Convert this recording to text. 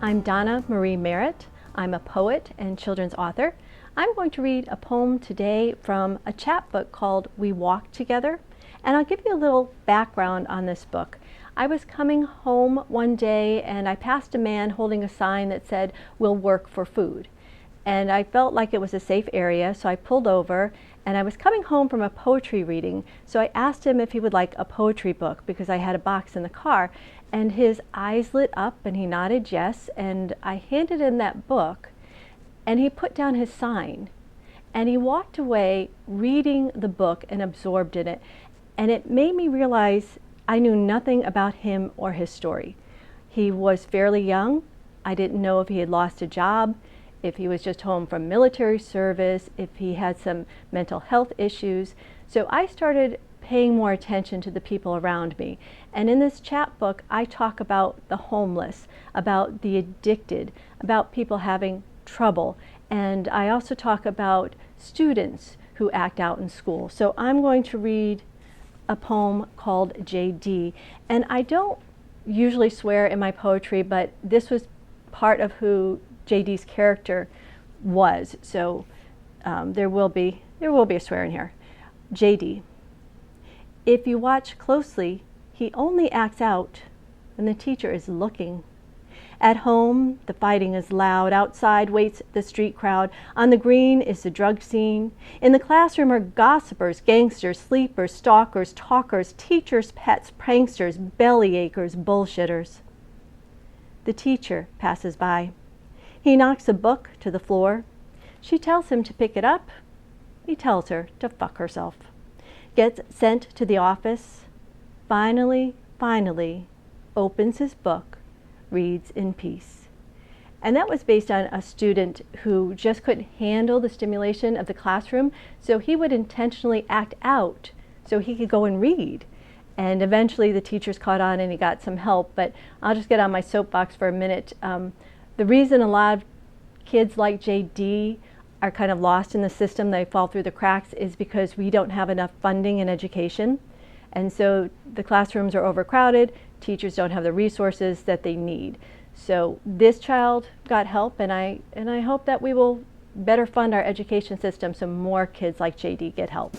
I'm Donna Marie Merritt. I'm a poet and children's author. I'm going to read a poem today from a chapbook called We Walk Together, and I'll give you a little background on this book. I was coming home one day and I passed a man holding a sign that said, "We'll work for food." And I felt like it was a safe area, so I pulled over, and I was coming home from a poetry reading, so I asked him if he would like a poetry book because I had a box in the car, and his eyes lit up and he nodded yes, and I handed him that book, and he put down his sign, and he walked away reading the book and absorbed in it, and it made me realize I knew nothing about him or his story. He was fairly young. I didn't know if he had lost a job, if he was just home from military service, if he had some mental health issues. So I started paying more attention to the people around me. And in this chapbook, I talk about the homeless, about the addicted, about people having trouble. And I also talk about students who act out in school. So I'm going to read a poem called JD. And I don't usually swear in my poetry, but this was part of who JD's character was, so there will be a swear in here. JD. If you watch closely, he only acts out when the teacher is looking. At home, the fighting is loud. Outside waits the street crowd. On the green is the drug scene. In the classroom are gossipers, gangsters, sleepers, stalkers, talkers, teachers' pets, pranksters, bellyachers, bullshitters. The teacher passes by. He knocks a book to the floor. She tells him to pick it up. He tells her to fuck herself. Gets sent to the office. Finally, opens his book, reads in peace. And that was based on a student who just couldn't handle the stimulation of the classroom, so he would intentionally act out so he could go and read. And eventually the teachers caught on and he got some help, but I'll just get on my soapbox for a minute. The reason a lot of kids like JD are kind of lost in the system, they fall through the cracks, is because we don't have enough funding in education. And so the classrooms are overcrowded, teachers don't have the resources that they need. So this child got help, and I hope that we will better fund our education system so more kids like JD get help.